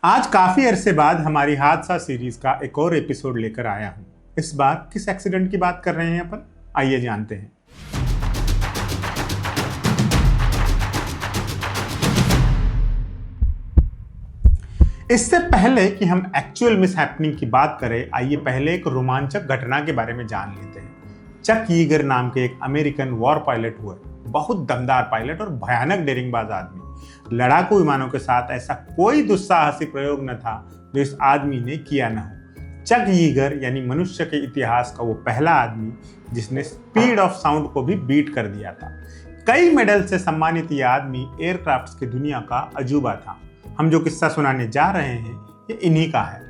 आज काफी अरसे बाद हमारी हादसा सीरीज का एक और एपिसोड लेकर आया हूं। इस बार किस एक्सीडेंट की बात कर रहे हैं अपन, आइए जानते हैं। इससे पहले कि हम एक्चुअल मिस हैपनिंग की बात करें, आइए पहले एक रोमांचक घटना के बारे में जान लेते हैं। चक ईगर नाम के एक अमेरिकन वॉर पायलट हुए, बहुत दमदार पायलट और भयानक डेरिंगबाज आदमी। लड़ाकू विमानों के साथ ऐसा कोई दुस्साहसिक प्रयोग न था जो इस आदमी ने किया न हो। चक ईगर यानी मनुष्य के इतिहास का वो पहला आदमी जिसने स्पीड ऑफ साउंड को भी बीट कर दिया था। कई मेडल से सम्मानित ये आदमी एयरक्राफ्ट्स की दुनिया का अजूबा था। हम जो किस्सा सुनाने जा रहे हैं ये इन्हीं का है।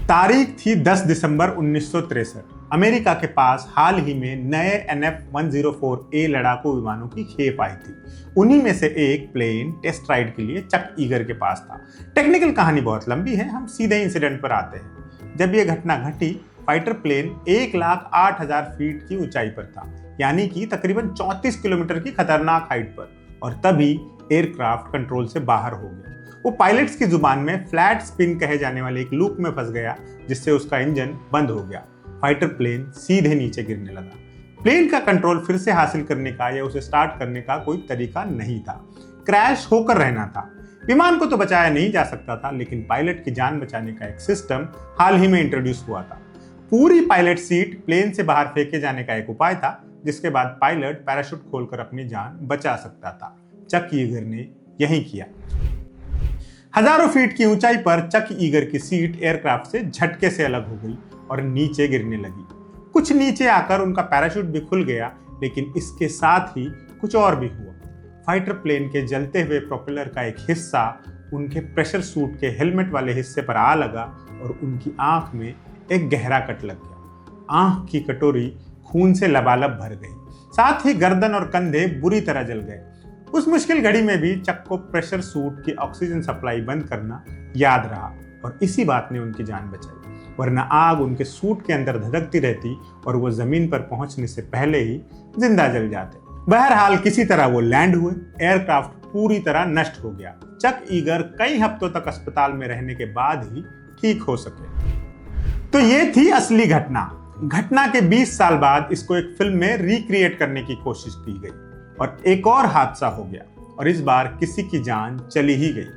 तारीख थी 10 दिसंबर 1963। अमेरिका के पास हाल ही में नए NF-104A लड़ाकू विमानों की खेप आई थी। उन्हीं में से एक प्लेन टेस्ट राइड के लिए चक ईगर के पास था। टेक्निकल कहानी बहुत लंबी है, हम सीधे इंसिडेंट पर आते हैं। जब यह घटना घटी, फाइटर प्लेन 1,08,000 फीट की ऊंचाई पर था, यानी कि तकरीबन 34 किलोमीटर की खतरनाक हाइट पर, और तभी एयरक्राफ्ट कंट्रोल से बाहर हो गया। वो पायलट्स की जुबान में फ्लैट स्पिन कहे जाने वाले एक लूप में फंस गया, जिससे उसका इंजन बंद हो गया। फाइटर प्लेन सीधे नीचे गिरने लगा। प्लेन का कंट्रोल फिर से हासिल करने का या उसे स्टार्ट करने का कोई तरीका नहीं था। क्रैश होकर रहना था। विमान को तो बचाया नहीं जा सकता था, लेकिन पायलट की जान बचाने का एक सिस्टम हाल ही में इंट्रोड्यूस हुआ था। पूरी पायलट सीट प्लेन से बाहर फेंके जाने का एक उपाय था, जिसके बाद पायलट पैराशूट खोलकर अपनी जान बचा सकता था। चक ईगर ने यही किया। हजारों फीट की ऊंचाई पर चक ईगर की सीट एयरक्राफ्ट से झटके से अलग हो गई और नीचे गिरने लगी। कुछ नीचे आकर उनका पैराशूट भी खुल गया, लेकिन इसके साथ ही कुछ और भी हुआ। फाइटर प्लेन के जलते हुए प्रोपेलर का एक हिस्सा उनके प्रेशर सूट के हेलमेट वाले हिस्से पर आ लगा और उनकी आंख में एक गहरा कट लग गया। आंख की कटोरी खून से लबालब भर गई, साथ ही गर्दन और कंधे बुरी तरह जल गए। उस मुश्किल घड़ी में भी चक को प्रेशर सूट की ऑक्सीजन सप्लाई बंद करना याद रहा, और इसी बात ने उनकी जान बचाई, वरना आग उनके सूट के अंदर धधकती रहती और वो जमीन पर पहुंचने से पहले ही जिंदा जल जाते। बहरहाल किसी तरह वो लैंड हुए। एयरक्राफ्ट पूरी तरह नष्ट हो गया। चक ईगर कई हफ्तों तक अस्पताल में रहने के बाद ही ठीक हो सके। तो ये थी असली घटना के 20 साल बाद इसको एक फिल्म में रिक्रिएट करने की कोशिश की गई और एक और हादसा हो गया, और इस बार किसी की जान चली ही गई।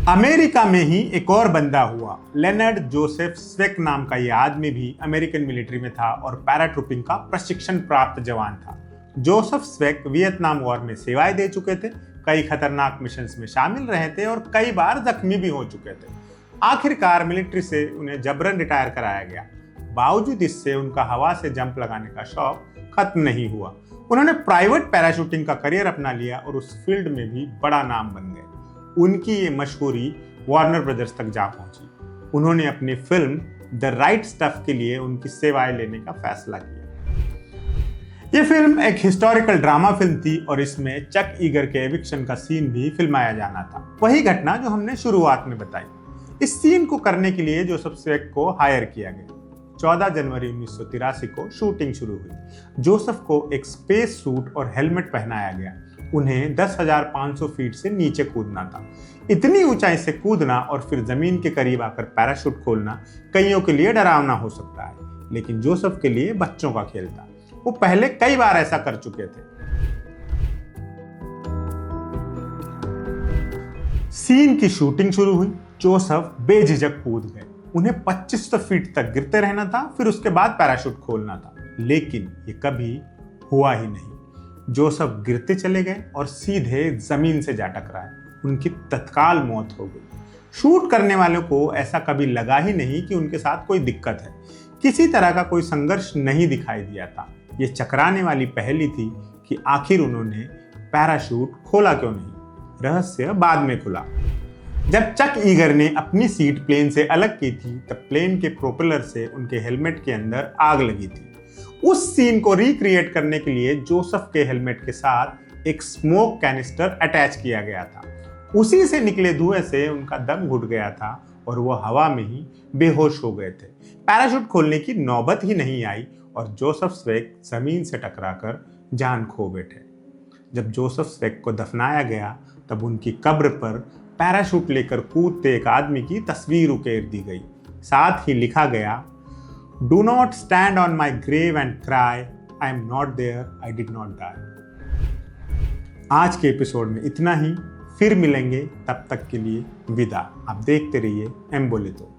अमेरिका में ही एक और बंदा हुआ। लेनर्ड जोसेफ स्वेक नाम का यह आदमी भी अमेरिकन मिलिट्री में था और पैराट्रूपिंग का प्रशिक्षण प्राप्त जवान था। जोसेफ स्वेक वियतनाम वॉर में सेवाएं दे चुके थे, कई खतरनाक मिशंस में शामिल रहे थे और कई बार जख्मी भी हो चुके थे। आखिरकार मिलिट्री से उन्हें जबरन रिटायर कराया गया। बावजूद इससे उनका हवा से जंप लगाने का शौक खत्म नहीं हुआ। उन्होंने प्राइवेट पैराशूटिंग का करियर अपना लिया और उस फील्ड में भी बड़ा नाम बन गए। उनकी ये मशहूरी वार्नर ब्रदर्स तक जा पहुंची। उन्होंने अपनी फिल्म द राइट स्टफ के लिए उनकी सेवाएं लेने का फैसला किया। ये फिल्म एक हिस्टोरिकल ड्रामा फिल्म थी और इसमें चक ईगर के एविक्शन का सीन भी फिल्माया जाना था, वही घटना जो हमने शुरुआत में बताई। इस सीन को करने के लिए जोसेफ स्वेक को हायर किया गया। 14 जनवरी 1983 को शूटिंग शुरू हुई। जोसेफ को एक स्पेस सूट और हेलमेट पहनाया गया। उन्हें 10,500 फीट से नीचे कूदना था। इतनी ऊंचाई से कूदना और फिर जमीन के करीब आकर पैराशूट खोलना कईयों के लिए डरावना हो सकता है, लेकिन जोसेफ के लिए बच्चों का खेल था। वो पहले कई बार ऐसा कर चुके थे। सीन की शूटिंग शुरू हुई। जोसेफ बेझिझक कूद गए। उन्हें 2500 फीट तक गिरते रहना था, फिर उसके बाद पैराशूट खोलना था, लेकिन ये कभी हुआ ही नहीं। जोसेफ गिरते चले गए और सीधे जमीन से जा टकराए। उनकी तत्काल मौत हो गई। शूट करने वालों को ऐसा कभी लगा ही नहीं कि उनके साथ कोई दिक्कत है। किसी तरह का कोई संघर्ष नहीं दिखाई दिया था। ये चकराने वाली पहेली थी कि आखिर उन्होंने पैराशूट खोला क्यों नहीं। रहस्य बाद में खुला। जब चक ईगर ने अपनी सीट प्लेन से अलग की थी, तब प्लेन के प्रोपेलर से उनके हेलमेट के अंदर आग लगी थी। उस सीन को रिक्रिएट करने के लिए जोसेफ के हेलमेट के साथ एक स्मोक कैनिस्टर अटैच किया गया था। उसी से निकले धुएं से उनका दम घुट गया था और वो हवा में ही बेहोश हो गए थे। पैराशूट खोलने की नौबत ही नहीं आई और जोसेफ स्वेक जमीन से टकराकर जान खो बैठे। जब जोसेफ स्वेग को दफनाया गया तब उनकी कब्र पर पैराशूट लेकर कूदते एक आदमी की तस्वीर उकेर दी गई। साथ ही लिखा गया, do not stand on my grave and cry, I am not there, I did not die. आज के एपिसोड में इतना ही, फिर मिलेंगे, तब तक के लिए विदा। आप देखते रहिए एम बोले तो।